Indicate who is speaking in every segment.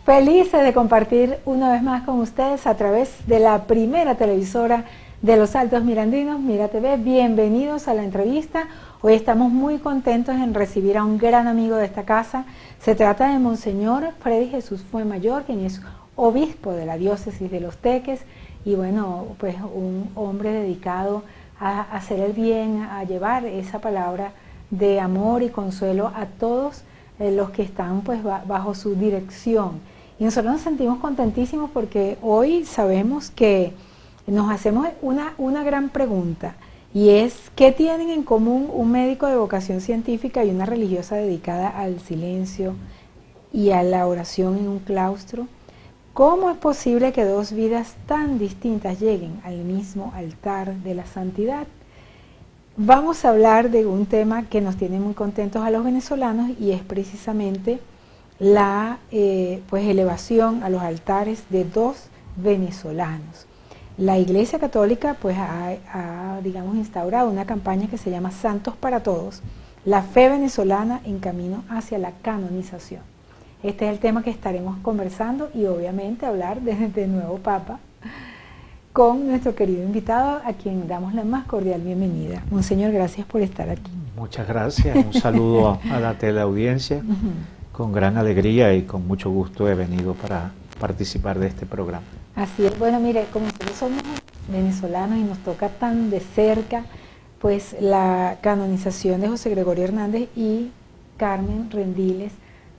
Speaker 1: Felices de compartir una vez más con ustedes a través de la primera televisora de los Altos Mirandinos, Mira TV. Bienvenidos a la entrevista. Hoy estamos muy contentos en recibir a un gran amigo de esta casa. Se trata de Monseñor Freddy Jesús Fuenmayor, quien es obispo de la diócesis de Los Teques y bueno, pues un hombre dedicado a hacer el bien, a llevar esa palabra de amor y consuelo a todos los que están pues bajo su dirección. Y nosotros nos sentimos contentísimos porque hoy sabemos que nos hacemos una gran pregunta, y es: ¿qué tienen en común un médico de vocación científica y una religiosa dedicada al silencio y a la oración en un claustro? ¿Cómo es posible que dos vidas tan distintas lleguen al mismo altar de la santidad? Vamos a hablar de un tema que nos tiene muy contentos a los venezolanos, y es precisamente la pues elevación a los altares de dos venezolanos. La Iglesia Católica pues ha digamos instaurado una campaña que se llama Santos para Todos, la fe venezolana en camino hacia la canonización. Este es el tema que estaremos conversando y obviamente hablar de nuevo Papa con nuestro querido invitado, a quien damos la más cordial bienvenida. Monseñor, gracias por estar aquí.
Speaker 2: Muchas gracias, un saludo a la teleaudiencia. Con gran alegría y con mucho gusto he venido para participar de este programa.
Speaker 1: Así es. Bueno, mire, como nosotros somos venezolanos y nos toca tan de cerca pues la canonización de José Gregorio Hernández y Carmen Rendiles,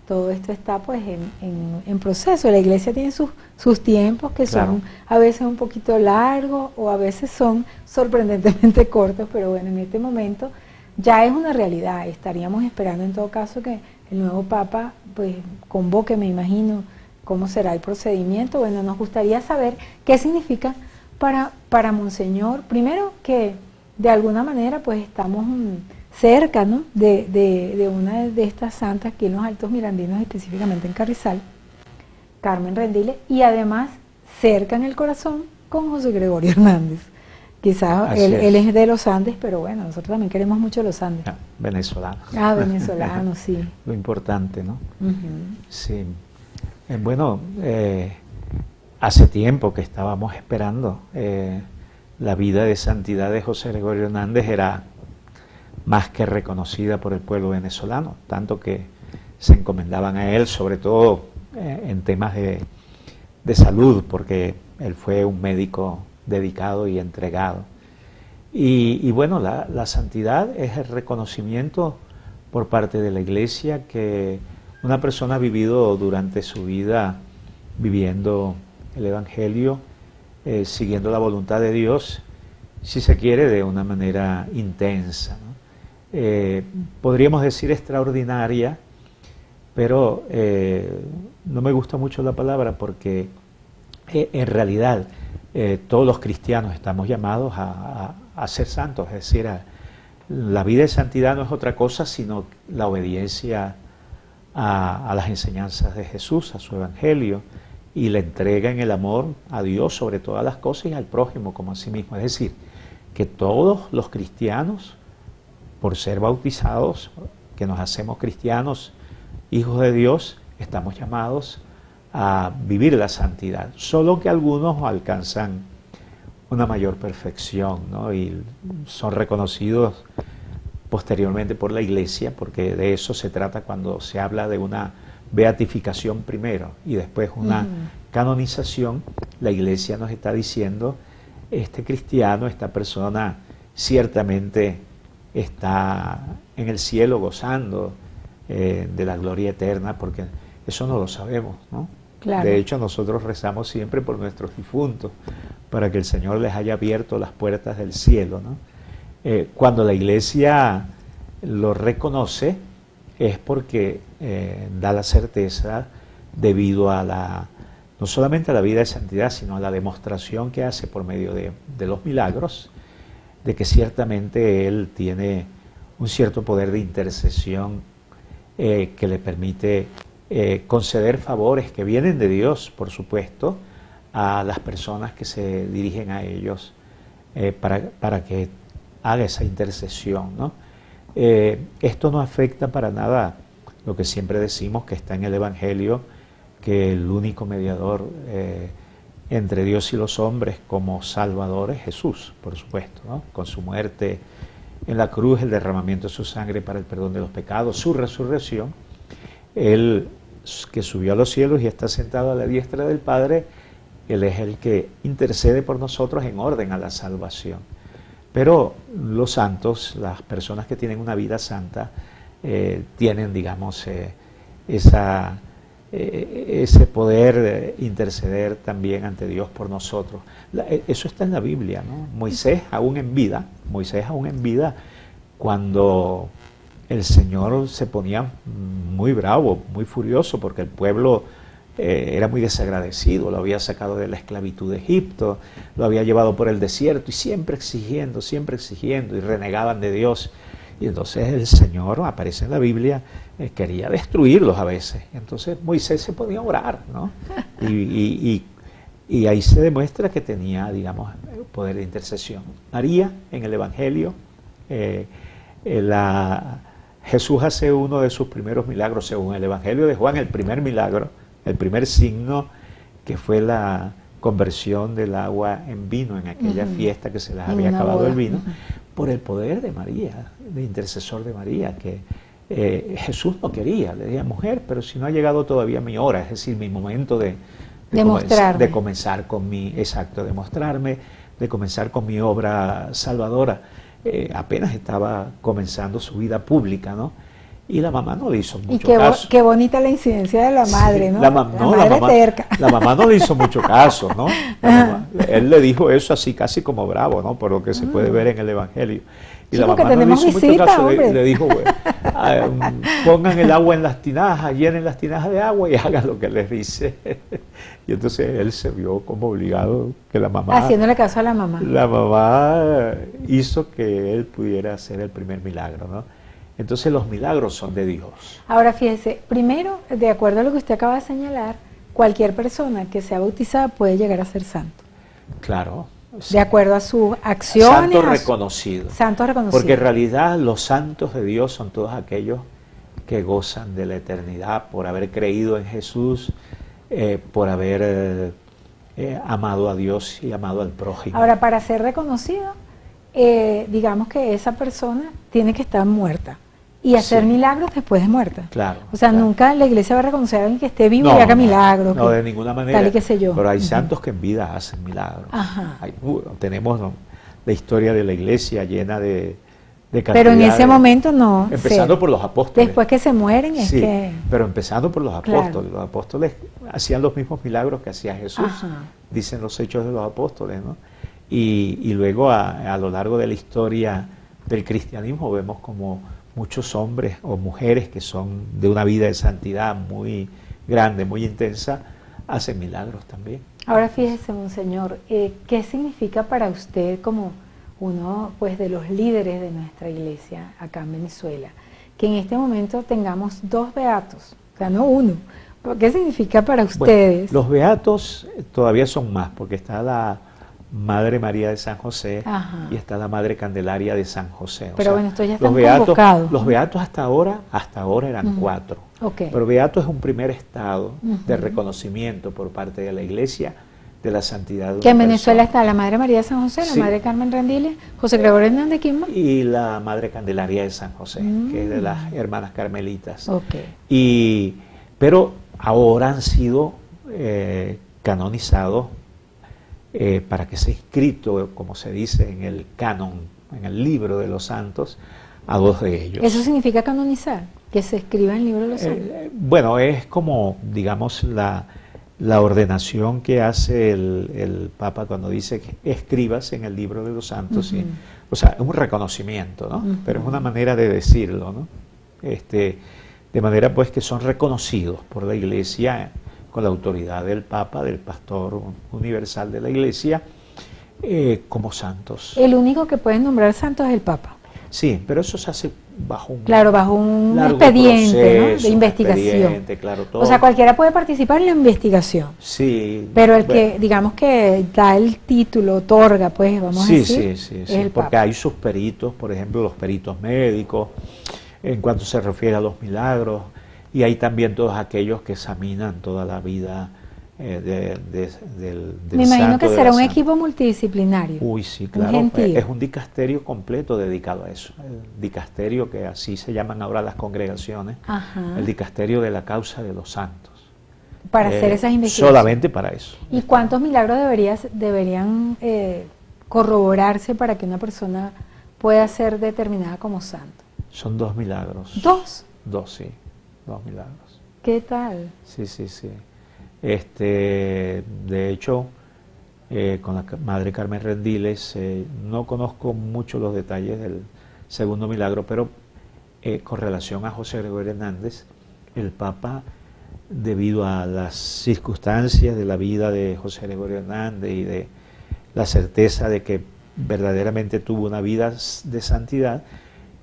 Speaker 1: todo esto está pues en proceso. La Iglesia tiene sus tiempos que son a veces un poquito largos o a veces son sorprendentemente cortos, pero bueno, en este momento ya es una realidad. Estaríamos esperando en todo caso que el nuevo Papa pues convoque, me imagino, cómo será el procedimiento. Bueno, nos gustaría saber qué significa para Monseñor, primero que de alguna manera pues estamos cerca, ¿no?, de una de estas santas aquí en los Altos Mirandinos, específicamente en Carrizal, Carmen Rendiles, y además cerca en el corazón con José Gregorio Hernández. Quizás él es de los Andes, pero bueno, nosotros también queremos mucho los Andes.
Speaker 2: Venezolano.
Speaker 1: Venezolano, sí.
Speaker 2: Lo importante, ¿no? Sí. Bueno, hace tiempo que estábamos esperando. La vida de santidad de José Gregorio Hernández era más que reconocida por el pueblo venezolano, tanto que se encomendaban a él, sobre todo en temas de salud, porque él fue un médico dedicado y entregado. Y bueno, la santidad es el reconocimiento por parte de la Iglesia que una persona ha vivido durante su vida viviendo el Evangelio, siguiendo la voluntad de Dios, si se quiere, de una manera intensa, ¿no? Podríamos decir extraordinaria, pero no me gusta mucho la palabra porque en realidad todos los cristianos estamos llamados a ser santos, es decir, la vida de santidad no es otra cosa sino la obediencia a las enseñanzas de Jesús, a su Evangelio, y la entrega en el amor a Dios sobre todas las cosas y al prójimo como a sí mismo. Es decir, que todos los cristianos, por ser bautizados, que nos hacemos cristianos, hijos de Dios, estamos llamados a vivir la santidad. Solo que algunos alcanzan una mayor perfección, ¿no?, y son reconocidos posteriormente por la Iglesia, porque de eso se trata cuando se habla de una beatificación primero y después una canonización. La Iglesia nos está diciendo: este cristiano, esta persona ciertamente está en el cielo gozando de la gloria eterna, porque eso no lo sabemos, ¿no? Claro. De hecho, nosotros rezamos siempre por nuestros difuntos, para que el Señor les haya abierto las puertas del cielo, ¿no? Cuando la Iglesia lo reconoce es porque da la certeza, debido a no solamente a la vida de santidad, sino a la demostración que hace por medio de los milagros, de que ciertamente Él tiene un cierto poder de intercesión que le permite conceder favores que vienen de Dios, por supuesto, a las personas que se dirigen a ellos para que haga esa intercesión, ¿no? Esto no afecta para nada lo que siempre decimos, que está en el Evangelio, que el único mediador entre Dios y los hombres como Salvador es Jesús, por supuesto, ¿no? Con su muerte en la cruz, el derramamiento de su sangre para el perdón de los pecados, su resurrección, Él que subió a los cielos y está sentado a la diestra del Padre, Él es el que intercede por nosotros en orden a la salvación. Pero los santos, las personas que tienen una vida santa, tienen, digamos, ese poder de interceder también ante Dios por nosotros. Eso está en la Biblia, ¿no? Moisés aún en vida, cuando el Señor se ponía muy bravo, muy furioso, porque el pueblo era muy desagradecido, lo había sacado de la esclavitud de Egipto, lo había llevado por el desierto y siempre exigiendo, y renegaban de Dios. Y entonces el Señor, aparece en la Biblia, quería destruirlos a veces. Entonces Moisés se ponía a orar, ¿no? Y ahí se demuestra que tenía, digamos, poder de intercesión. María, en el Evangelio, Jesús hace uno de sus primeros milagros, según el Evangelio de Juan, el primer milagro, el primer signo, que fue la conversión del agua en vino en aquella fiesta que se les había acabado el vino, por el poder de María, de intercesor de María, que Jesús no quería, le decía, mujer, pero si no ha llegado todavía mi hora, es decir, mi momento de comenzar con de mostrarme, de comenzar con mi obra salvadora. Apenas estaba comenzando su vida pública, ¿no? Y la mamá no le hizo mucho caso.
Speaker 1: Qué bonita la incidencia de la madre, ¿no?
Speaker 2: La mamá terca. La mamá no le hizo mucho caso, ¿no? Él le dijo eso así casi como bravo, ¿no? Por lo que se puede ver en el Evangelio. Y la mamá no le hizo mucho caso, le dijo, bueno, pongan el agua en las tinajas, llenen las tinajas de agua y hagan lo que les dice. Y entonces él se vio como obligado que la mamá...
Speaker 1: Haciéndole caso a la mamá.
Speaker 2: La mamá hizo que él pudiera hacer el primer milagro, ¿no? Entonces los milagros son de Dios.
Speaker 1: Ahora fíjese, primero, de acuerdo a lo que usted acaba de señalar, cualquier persona que sea bautizada puede llegar a ser santo.
Speaker 2: Claro.
Speaker 1: De acuerdo a sus acciones.
Speaker 2: Santo reconocido.
Speaker 1: Santo reconocido.
Speaker 2: Porque en realidad los santos de Dios son todos aquellos que gozan de la eternidad por haber creído en Jesús, por haber amado a Dios y amado al prójimo.
Speaker 1: Ahora, para ser reconocido, digamos que esa persona tiene que estar muerta y hacer milagros después de muerta.
Speaker 2: Claro.
Speaker 1: O sea, nunca la iglesia va a reconocer a alguien que esté vivo y haga milagros.
Speaker 2: No, de ninguna manera.
Speaker 1: Tal y qué sé yo.
Speaker 2: Pero hay santos que en vida hacen milagros.
Speaker 1: Ajá.
Speaker 2: Tenemos la historia de la iglesia llena de cantidad.
Speaker 1: Pero en ese momento no.
Speaker 2: Empezando por los apóstoles.
Speaker 1: Después que se mueren es que...
Speaker 2: pero empezando por los apóstoles.
Speaker 1: Claro.
Speaker 2: Los apóstoles hacían los mismos milagros que hacía Jesús.
Speaker 1: Ajá.
Speaker 2: Dicen los hechos de los apóstoles, ¿no? Y luego a lo largo de la historia del cristianismo vemos como muchos hombres o mujeres que son de una vida de santidad muy grande, muy intensa, hacen milagros también.
Speaker 1: Ahora fíjese, monseñor, ¿qué significa para usted como uno pues de los líderes de nuestra iglesia acá en Venezuela, que en este momento tengamos 2 beatos, o sea, no uno? ¿Qué significa para ustedes?
Speaker 2: Bueno, los beatos todavía son más, porque está la Madre María de San José. Ajá. Y está la Madre Candelaria de San José.
Speaker 1: Pero bueno, estos ya están convocados.
Speaker 2: Los beatos hasta ahora eran 4.
Speaker 1: Okay.
Speaker 2: Pero beato es un primer estado de reconocimiento por parte de la Iglesia de la santidad de una
Speaker 1: que en Venezuela
Speaker 2: persona.
Speaker 1: Está la Madre María de San José, la Madre Carmen Rendiles, José Gregorio Hernández, ¿quién más?
Speaker 2: Y la Madre Candelaria de San José, que es de las hermanas carmelitas.
Speaker 1: Okay.
Speaker 2: Pero ahora han sido canonizados para que sea inscrito, como se dice en el canon, en el libro de los santos, a 2 de ellos.
Speaker 1: ¿Eso significa canonizar? ¿Que se escriba en el libro de los santos?
Speaker 2: Bueno, es como, digamos, la ordenación que hace el Papa cuando dice que escribas en el libro de los santos. ¿Sí? O sea, es un reconocimiento, ¿no? Pero es una manera de decirlo, ¿no? De manera pues que son reconocidos por la Iglesia con la autoridad del Papa, del pastor universal de la Iglesia, como santos.
Speaker 1: El único que puede nombrar santos es el Papa.
Speaker 2: Sí, pero eso se hace bajo un
Speaker 1: expediente, ¿no? De investigación.
Speaker 2: Claro, todo.
Speaker 1: O sea, cualquiera puede participar en la investigación.
Speaker 2: Sí.
Speaker 1: Pero el que, digamos que da el título, otorga, pues, vamos a decir.
Speaker 2: Sí, porque Papa. Hay sus peritos, por ejemplo, los peritos médicos, en cuanto se refiere a los milagros. y hay también todos aquellos que examinan toda la vida del
Speaker 1: Me imagino
Speaker 2: santo,
Speaker 1: que
Speaker 2: de
Speaker 1: será
Speaker 2: la
Speaker 1: un
Speaker 2: santa.
Speaker 1: equipo multidisciplinario.
Speaker 2: Uy, sí,
Speaker 1: un
Speaker 2: claro.
Speaker 1: gentío.
Speaker 2: Es un dicasterio completo dedicado a eso. El dicasterio, que así se llaman ahora las congregaciones,
Speaker 1: Ajá.
Speaker 2: el dicasterio de la causa de los santos.
Speaker 1: Para hacer esas investigaciones.
Speaker 2: Solamente para eso.
Speaker 1: ¿Y cuántos milagros deberían corroborarse para que una persona pueda ser determinada como santo?
Speaker 2: Son 2 milagros.
Speaker 1: ¿Dos?
Speaker 2: 2, sí. 2 milagros.
Speaker 1: ¿Qué tal?
Speaker 2: Sí, sí, sí. De hecho, con la Madre Carmen Rendiles, no conozco mucho los detalles del segundo milagro, pero con relación a José Gregorio Hernández, el Papa, debido a las circunstancias de la vida de José Gregorio Hernández y de la certeza de que verdaderamente tuvo una vida de santidad,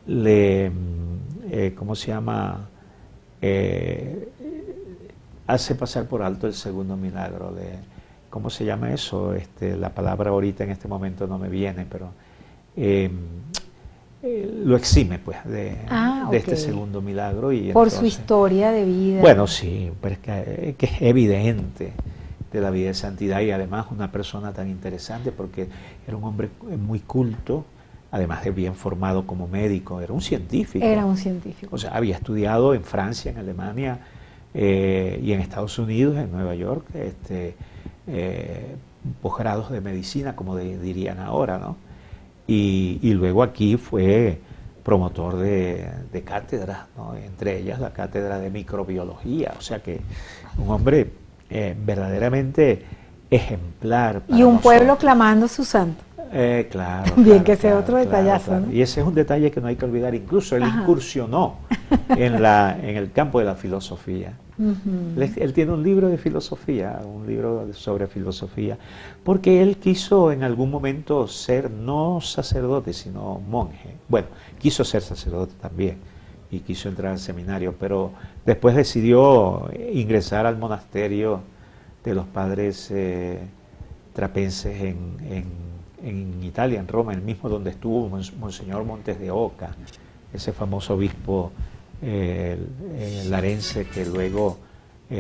Speaker 2: ¿cómo se llama? Hace pasar por alto el segundo milagro. ¿Cómo se llama eso? La palabra ahorita en este momento no me viene, pero lo exime pues de este segundo milagro. Y
Speaker 1: por
Speaker 2: entonces,
Speaker 1: su historia de vida.
Speaker 2: Bueno, sí, pero es que es evidente de la vida de santidad, y además una persona tan interesante porque era un hombre muy culto, además de bien formado como médico, era un científico.
Speaker 1: Era un científico.
Speaker 2: O sea, había estudiado en Francia, en Alemania y en Estados Unidos, en Nueva York, posgrados de medicina, como dirían ahora, ¿no? Y luego aquí fue promotor de cátedras, ¿no? Entre ellas la cátedra de microbiología, o sea que un hombre verdaderamente ejemplar.
Speaker 1: Y un pueblo clamando su santo.
Speaker 2: Claro.
Speaker 1: Bien,
Speaker 2: claro,
Speaker 1: que sea
Speaker 2: claro,
Speaker 1: otro detallazo.
Speaker 2: claro.
Speaker 1: ¿No?
Speaker 2: Y ese es un detalle que no hay que olvidar. Incluso él
Speaker 1: Ajá.
Speaker 2: incursionó en el campo de la filosofía. Él tiene un libro de filosofía, un libro sobre filosofía, porque él quiso en algún momento ser no sacerdote, sino monje. Bueno, quiso ser sacerdote también y quiso entrar al seminario, pero después decidió ingresar al monasterio de los padres trapenses en Italia, en Roma, el mismo donde estuvo Monseñor Montes de Oca, ese famoso obispo larense que luego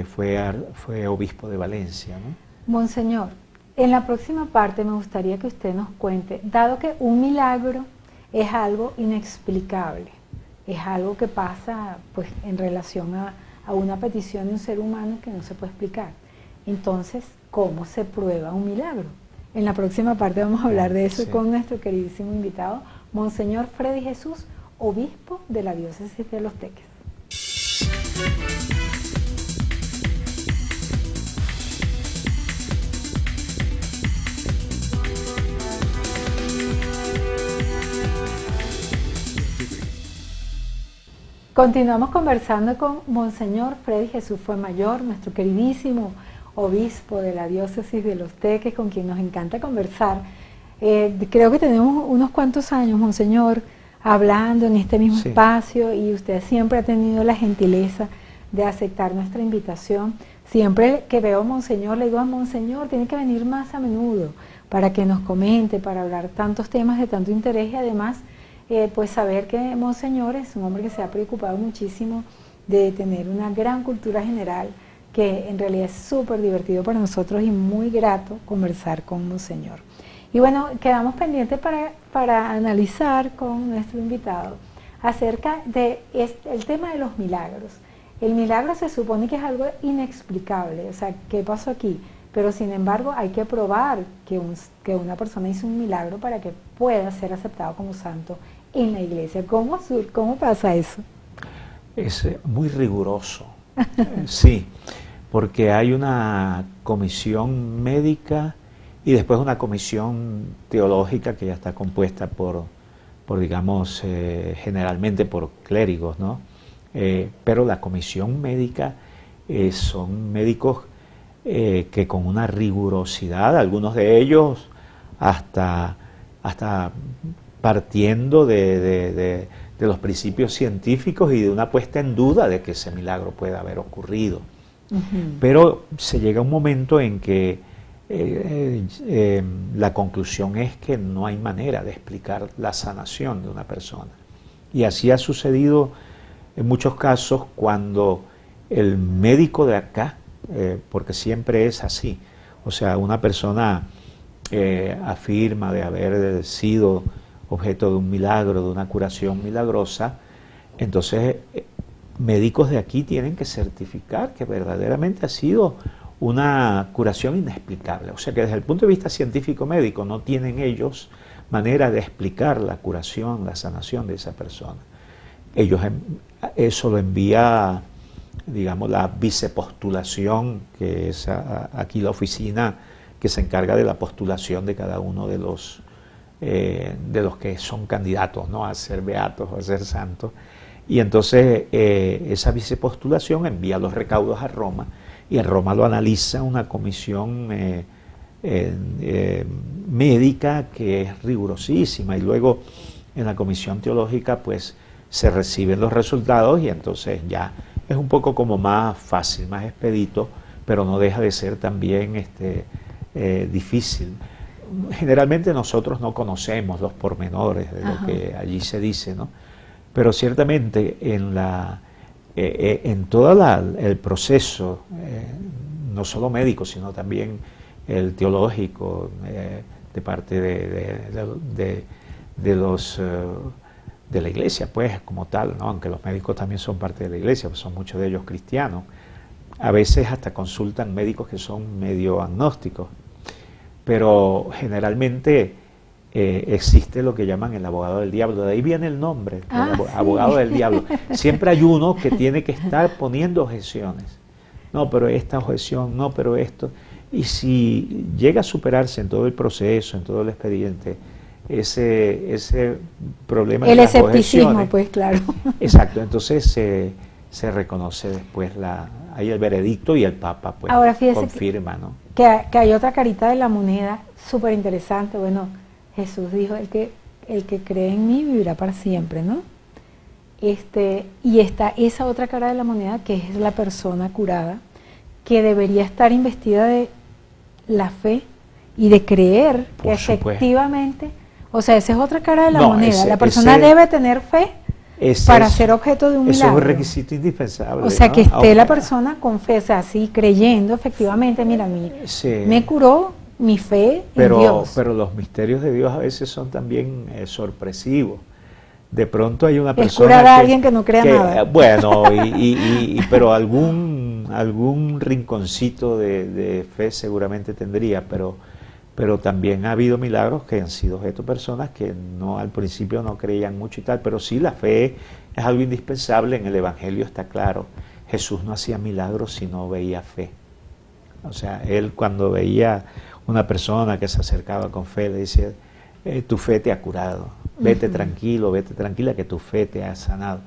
Speaker 2: fue obispo de Valencia, ¿no?
Speaker 1: Monseñor, en la próxima parte me gustaría que usted nos cuente, dado que un milagro es algo inexplicable, es algo que pasa pues en relación a una petición de un ser humano que no se puede explicar. Entonces, ¿cómo se prueba un milagro? En la próxima parte vamos a hablar de eso con nuestro queridísimo invitado, Monseñor Freddy Jesús, obispo de la diócesis de Los Teques. Continuamos conversando con Monseñor Freddy Jesús Fuenmayor, nuestro queridísimo obispo de la diócesis de Los Teques, con quien nos encanta conversar. Creo que tenemos unos cuantos años, Monseñor, hablando en este mismo espacio, y usted siempre ha tenido la gentileza de aceptar nuestra invitación. Siempre que veo a Monseñor, le digo a Monseñor, tiene que venir más a menudo para que nos comente, para hablar tantos temas de tanto interés, y además pues saber que Monseñor es un hombre que se ha preocupado muchísimo de tener una gran cultura general, que en realidad es súper divertido para nosotros y muy grato conversar con Monseñor. Y bueno, quedamos pendientes para analizar con nuestro invitado acerca del tema de los milagros. El milagro se supone que es algo inexplicable, o sea, ¿qué pasó aquí? Pero sin embargo hay que probar que una persona hizo un milagro para que pueda ser aceptado como santo en la iglesia. ¿Cómo pasa eso?
Speaker 2: Es muy riguroso, sí, porque hay una comisión médica y después una comisión teológica que ya está compuesta por digamos, generalmente por clérigos, ¿no? Pero la comisión médica son médicos que con una rigurosidad, algunos de ellos hasta partiendo de los principios científicos y de una puesta en duda de que ese milagro pueda haber ocurrido. Pero se llega un momento en que la conclusión es que no hay manera de explicar la sanación de una persona. Y así ha sucedido en muchos casos cuando el médico de acá, porque siempre es así, o sea, una persona afirma de haber sido objeto de un milagro, de una curación milagrosa, entonces médicos de aquí tienen que certificar que verdaderamente ha sido una curación inexplicable. O sea que desde el punto de vista científico médico no tienen ellos manera de explicar la curación, la sanación de esa persona. Ellos eso lo envía, digamos, la vicepostulación, que es aquí la oficina que se encarga de la postulación de cada uno de los que son candidatos, ¿no?, a ser beatos o a ser santos. Y entonces esa vicepostulación envía los recaudos a Roma, y en Roma lo analiza una comisión médica que es rigurosísima, y luego en la comisión teológica pues se reciben los resultados, y entonces ya es un poco como más fácil, más expedito, pero no deja de ser también difícil. Generalmente nosotros no conocemos los pormenores de lo que allí se dice, ¿no? Pero ciertamente en todo el proceso, no solo médico, sino también el teológico, de parte de la iglesia, pues, como tal, ¿no? Aunque los médicos también son parte de la iglesia, pues son muchos de ellos cristianos. A veces hasta consultan médicos que son medio agnósticos, pero generalmente existe lo que llaman el abogado del diablo. De ahí viene el nombre, abogado del diablo. Siempre hay uno que tiene que estar poniendo objeciones. No, pero esta objeción, no, pero esto. Y si llega a superarse en todo el proceso, en todo el expediente, ese problema de las
Speaker 1: escepticismo, pues, claro.
Speaker 2: Exacto, entonces se reconoce después ahí el veredicto, y el Papa pues
Speaker 1: ahora,
Speaker 2: confirma, ¿no?
Speaker 1: Que hay otra carita de la moneda súper interesante. Bueno, Jesús dijo, el que cree en mí vivirá para siempre, ¿no? Y está esa otra cara de la moneda, que es la persona curada, que debería estar investida de la fe y de creer que efectivamente, o sea, esa es otra cara de la moneda. La persona debe tener fe para ser objeto de un milagro.
Speaker 2: Eso es un requisito indispensable.
Speaker 1: O sea,
Speaker 2: ¿no?
Speaker 1: que esté la persona confesa así, creyendo efectivamente, mira, me curó mi fe en Dios.
Speaker 2: Pero los misterios de Dios a veces son también sorpresivos. De pronto hay una persona
Speaker 1: es curar a alguien que no crea nada.
Speaker 2: Bueno, pero algún rinconcito de fe seguramente tendría, pero también ha habido milagros que han sido objeto de personas que al principio no creían mucho y tal, pero sí, la fe es algo indispensable. En el Evangelio está claro, Jesús no hacía milagros si no veía fe. O sea, él cuando veía una persona que se acercaba con fe, le decía, tu fe te ha curado, vete tranquilo, vete tranquila, que tu fe te ha sanado.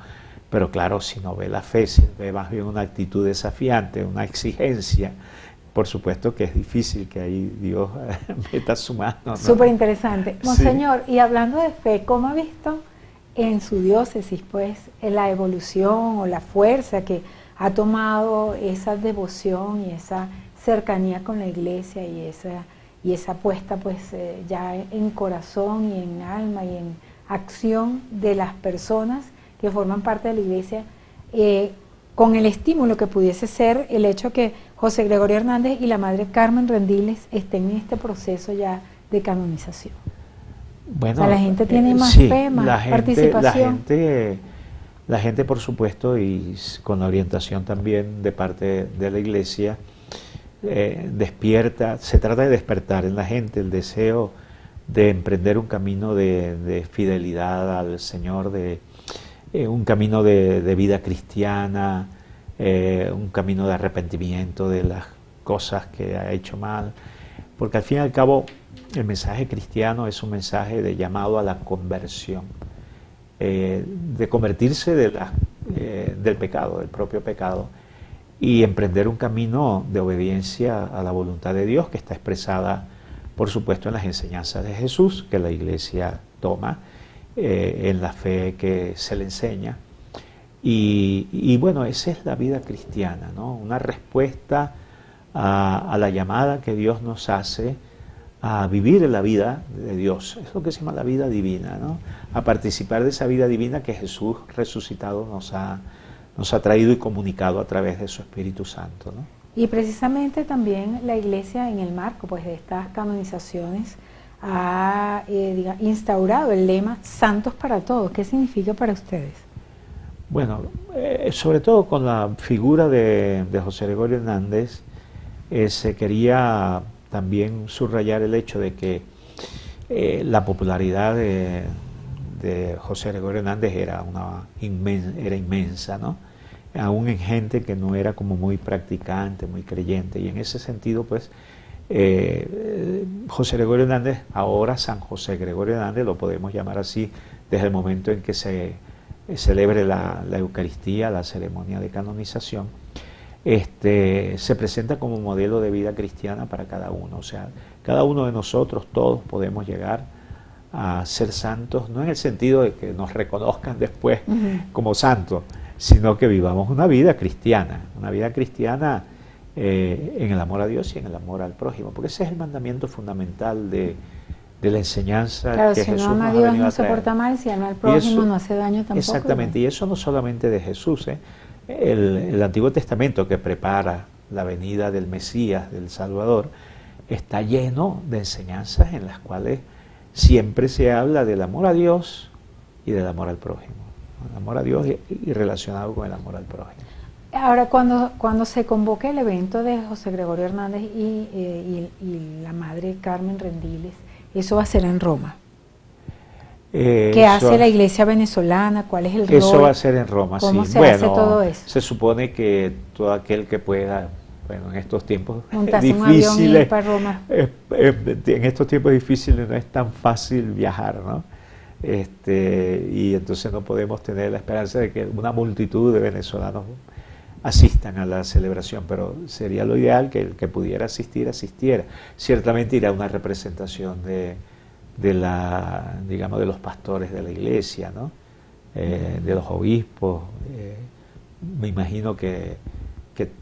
Speaker 2: Pero claro, si no ve la fe, si ve más bien una actitud desafiante, una exigencia, por supuesto que es difícil que ahí Dios meta su mano, ¿no?
Speaker 1: Súper interesante. Monseñor, sí. Y hablando de fe, ¿cómo ha visto en su diócesis, pues, la evolución o la fuerza que ha tomado esa devoción y esa cercanía con la iglesia y esa puesta, pues, ya en corazón y en alma y en acción de las personas que forman parte de la iglesia, con el estímulo que pudiese ser el hecho que José Gregorio Hernández y la Madre Carmen Rendiles estén en este proceso ya de canonización?
Speaker 2: Bueno,
Speaker 1: o sea, la gente tiene más fe, más participación.
Speaker 2: La gente, por supuesto, y con la orientación también de parte de la iglesia, despierta, se trata de despertar en la gente el deseo de emprender un camino de fidelidad al Señor, un camino de vida cristiana, un camino de arrepentimiento de las cosas que ha hecho mal, porque al fin y al cabo el mensaje cristiano es un mensaje de llamado a la conversión, de convertirse del pecado, del propio pecado, y emprender un camino de obediencia a la voluntad de Dios, que está expresada, por supuesto, en las enseñanzas de Jesús, que la iglesia toma, en la fe que se le enseña. Y bueno, esa es la vida cristiana, ¿no? Una respuesta a la llamada que Dios nos hace a vivir la vida de Dios. Es lo que se llama la vida divina, ¿no? A participar de esa vida divina que Jesús resucitado nos nos ha traído y comunicado a través de su Espíritu Santo, ¿no?
Speaker 1: Y precisamente también la Iglesia, en el marco pues de estas canonizaciones, ha instaurado el lema Santos para Todos. ¿Qué significa para ustedes?
Speaker 2: Bueno, sobre todo con la figura de José Gregorio Hernández, se quería también subrayar el hecho de que la popularidad de José Gregorio Hernández era inmensa, ¿no? Aún en gente que no era como muy practicante, muy creyente, y en ese sentido pues José Gregorio Hernández, ahora San José Gregorio Hernández, lo podemos llamar así desde el momento en que se celebre la Eucaristía, la ceremonia de canonización, se presenta como modelo de vida cristiana para cada uno. O sea, cada uno de nosotros, todos podemos llegar a ser santos, no en el sentido de que nos reconozcan después como santos, sino que vivamos una vida cristiana en el amor a Dios y en el amor al prójimo, porque ese es el mandamiento fundamental de la enseñanza,
Speaker 1: claro,
Speaker 2: que
Speaker 1: si
Speaker 2: Jesús
Speaker 1: no ama a
Speaker 2: nos ha
Speaker 1: Dios
Speaker 2: venido
Speaker 1: no
Speaker 2: a
Speaker 1: se
Speaker 2: traer.
Speaker 1: porta mal, si ama al prójimo no hace daño tampoco.
Speaker 2: Exactamente, y eso no solamente de Jesús, el Antiguo Testamento, que prepara la venida del Mesías, del Salvador, está lleno de enseñanzas en las cuales siempre se habla del amor a Dios y del amor al prójimo. El amor a Dios y relacionado con el amor al prójimo.
Speaker 1: Ahora, cuando se convoque el evento de José Gregorio Hernández y la madre Carmen Rendiles, eso va a ser en Roma. ¿Qué hace la iglesia venezolana? ¿Cuál es el rol?
Speaker 2: Eso va a ser en Roma, sí.
Speaker 1: ¿Cómo se hace todo eso?
Speaker 2: Se supone que todo aquel que pueda, bueno, en estos tiempos
Speaker 1: montarse
Speaker 2: difíciles,
Speaker 1: un avión y ir para Roma.
Speaker 2: En estos tiempos difíciles no es tan fácil viajar, ¿no? Y entonces no podemos tener la esperanza de que una multitud de venezolanos asistan a la celebración, pero sería lo ideal que el que pudiera asistir, asistiera. Ciertamente irá una representación de los pastores de la iglesia, ¿no? De los obispos. Me imagino que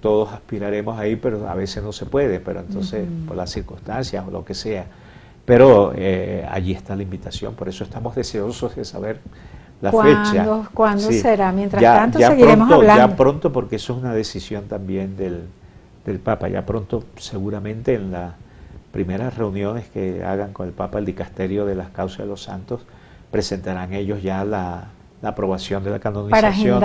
Speaker 2: todos aspiraremos ahí, pero a veces no se puede, pero entonces por las circunstancias o lo que sea. Pero allí está la invitación, por eso estamos deseosos de saber la fecha.
Speaker 1: ¿Cuándo
Speaker 2: sí.
Speaker 1: será? Mientras tanto seguiremos hablando.
Speaker 2: Ya pronto, porque eso es una decisión también del Papa, ya pronto seguramente en las primeras reuniones que hagan con el Papa, el dicasterio de las causas de los santos, presentarán ellos ya la aprobación de la canonización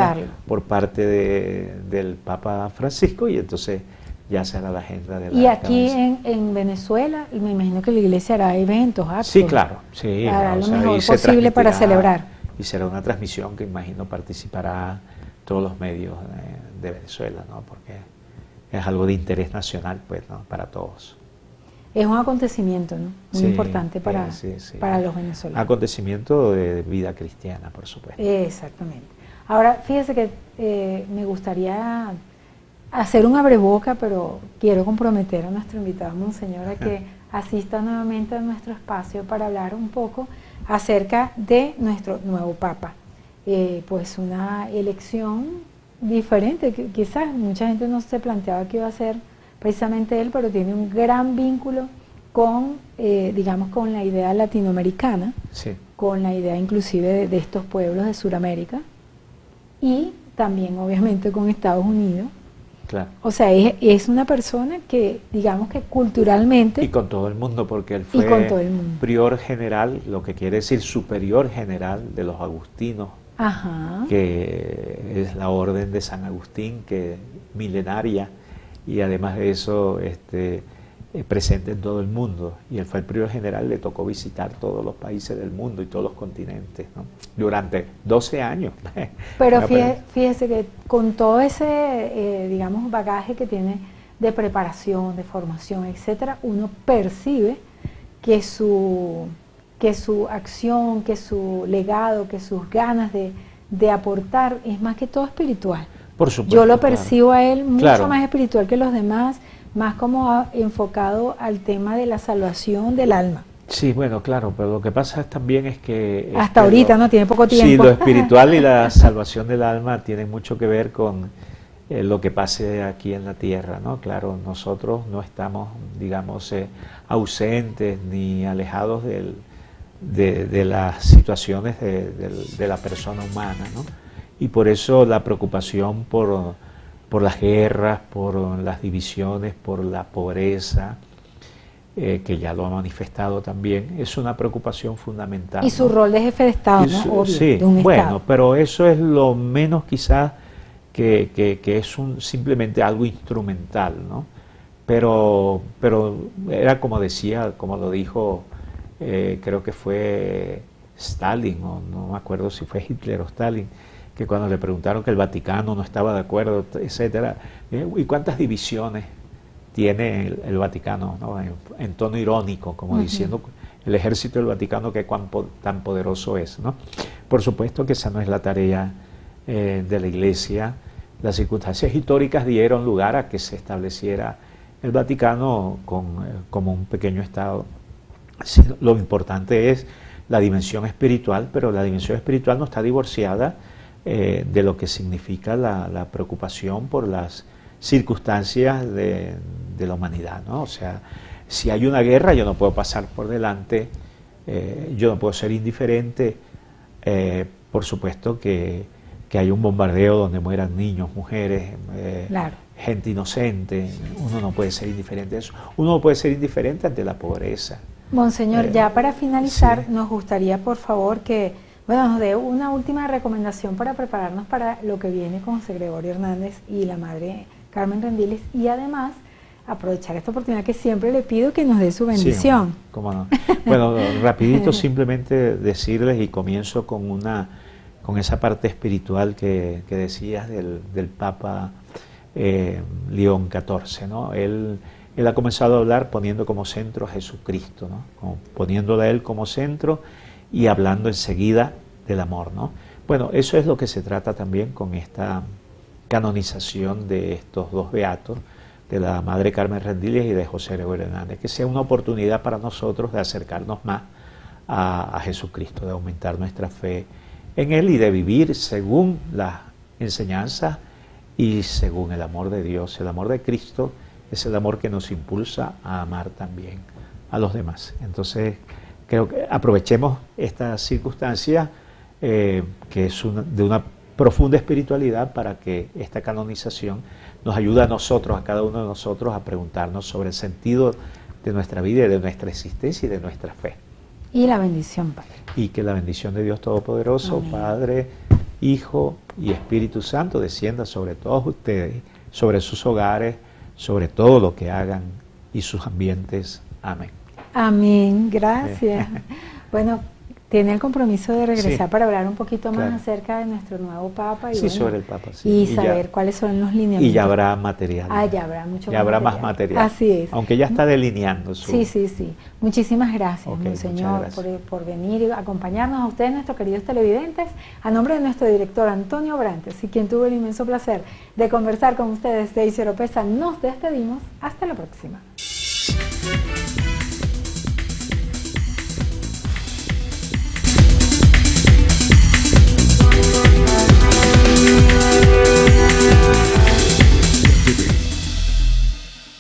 Speaker 2: por parte del Papa Francisco, y entonces ya será la agenda de la
Speaker 1: Y aquí en Venezuela, me imagino que la iglesia hará eventos, actos.
Speaker 2: Sí, claro, sí.
Speaker 1: Hará lo mejor posible para celebrar.
Speaker 2: Y será una transmisión que imagino participará todos los medios de Venezuela, ¿no? Porque es algo de interés nacional, pues, ¿no? Para todos.
Speaker 1: Es un acontecimiento, ¿no? Muy importante para los venezolanos.
Speaker 2: Acontecimiento de vida cristiana, por supuesto.
Speaker 1: Exactamente. Ahora, fíjese que me gustaría hacer un abreboca, pero quiero comprometer a nuestro invitado, Monseñor, a que asista nuevamente a nuestro espacio para hablar un poco acerca de nuestro nuevo Papa. Pues una elección diferente, que quizás mucha gente no se planteaba que iba a ser precisamente él, pero tiene un gran vínculo con, digamos, con la idea latinoamericana,
Speaker 2: sí,
Speaker 1: con la idea inclusive de estos pueblos de Sudamérica, y también obviamente con Estados Unidos.
Speaker 2: Claro.
Speaker 1: O sea, es una persona que, digamos que culturalmente...
Speaker 2: Y con todo el mundo, porque él fue prior general, lo que quiere decir superior general de los agustinos, que es la orden de San Agustín, que es milenaria, y además de eso presente en todo el mundo. Y él fue el prior general, le tocó visitar todos los países del mundo y todos los continentes, ¿no? Durante 12 años.
Speaker 1: Pero fíjese que con todo ese, digamos, bagaje que tiene de preparación, de formación, etcétera, uno percibe que su acción, que su legado, que sus ganas de aportar es más que todo espiritual.
Speaker 2: Por supuesto,
Speaker 1: yo lo percibo a él mucho
Speaker 2: claro,
Speaker 1: más espiritual que los demás, más como enfocado al tema de la salvación del alma.
Speaker 2: Sí, bueno, claro, pero lo que pasa también es que...
Speaker 1: Hasta ahorita, ¿no? Tiene poco tiempo.
Speaker 2: Sí, lo espiritual y la salvación del alma tienen mucho que ver con lo que pase aquí en la tierra, ¿no? Claro, nosotros no estamos, digamos, ausentes ni alejados de las situaciones de la persona humana, ¿no? y por eso la preocupación por las guerras, por las divisiones, por la pobreza, que ya lo ha manifestado también, es una preocupación fundamental.
Speaker 1: Y su rol de jefe de Estado, ¿no? Obvio,
Speaker 2: sí,
Speaker 1: de un
Speaker 2: bueno,
Speaker 1: Estado.
Speaker 2: pero eso es lo menos quizás que es simplemente algo instrumental, ¿no? Pero era como decía, como lo dijo, creo que fue Stalin, o no me acuerdo si fue Hitler o Stalin, que cuando le preguntaron que el Vaticano no estaba de acuerdo, etcétera, ¿y cuántas divisiones tiene el Vaticano, ¿no? En tono irónico, como diciendo el ejército del Vaticano que tan poderoso es, ¿no? Por supuesto que esa no es la tarea de la Iglesia. Las circunstancias históricas dieron lugar a que se estableciera el Vaticano como un pequeño Estado. Sí, lo importante es la dimensión espiritual, pero la dimensión espiritual no está divorciada de lo que significa la preocupación por las circunstancias de la humanidad, ¿no? O sea, si hay una guerra, yo no puedo pasar por delante, yo no puedo ser indiferente. Por supuesto que hay un bombardeo donde mueran niños, mujeres,
Speaker 1: claro,
Speaker 2: gente inocente. Uno no puede ser indiferente a eso. Uno no puede ser indiferente ante la pobreza.
Speaker 1: Monseñor, ya para finalizar,
Speaker 2: sí,
Speaker 1: nos gustaría, por favor, que nos dé una última recomendación para prepararnos para lo que viene con José Gregorio Hernández y la Madre Carmen Rendiles, y además aprovechar esta oportunidad que siempre le pido que nos dé su bendición.
Speaker 2: Sí, cómo no. Bueno, rapidito simplemente decirles, y comienzo con esa parte espiritual que decías del Papa León XIV, ¿no? Él ha comenzado a hablar poniendo como centro a Jesucristo, ¿no? Poniéndolo a Él como centro y hablando enseguida del amor, ¿no? Bueno, eso es lo que se trata también con esta canonización de estos dos beatos, de la Madre Carmen Rendiles y de José Gregorio Hernández, que sea una oportunidad para nosotros de acercarnos más a Jesucristo, de aumentar nuestra fe en Él y de vivir según las enseñanzas y según el amor de Dios. El amor de Cristo es el amor que nos impulsa a amar también a los demás. Entonces, creo que aprovechemos esta circunstancia que es de una profunda espiritualidad para que esta canonización nos ayude a nosotros, a cada uno de nosotros, a preguntarnos sobre el sentido de nuestra vida y de nuestra existencia y de nuestra fe.
Speaker 1: Y la bendición, Padre.
Speaker 2: Y que la bendición de Dios Todopoderoso, amén, Padre, Hijo y Espíritu Santo descienda sobre todos ustedes, sobre sus hogares, sobre todo lo que hagan y sus ambientes. Amén.
Speaker 1: Amén, gracias. Bueno, tiene el compromiso de regresar para hablar un poquito más acerca de nuestro nuevo Papa. Y
Speaker 2: sí,
Speaker 1: bueno,
Speaker 2: sobre el Papa. Sí.
Speaker 1: Y saber cuáles son los lineamientos.
Speaker 2: Y ya habrá material.
Speaker 1: Ya habrá mucho
Speaker 2: ya habrá más material.
Speaker 1: Así es.
Speaker 2: Aunque ya está delineando su...
Speaker 1: Sí. Muchísimas gracias, Monseñor, por venir y acompañarnos a ustedes, nuestros queridos televidentes. A nombre de nuestro director Antonio Brantes, y quien tuvo el inmenso placer de conversar con ustedes, Daisy Oropesa, nos despedimos. Hasta la próxima.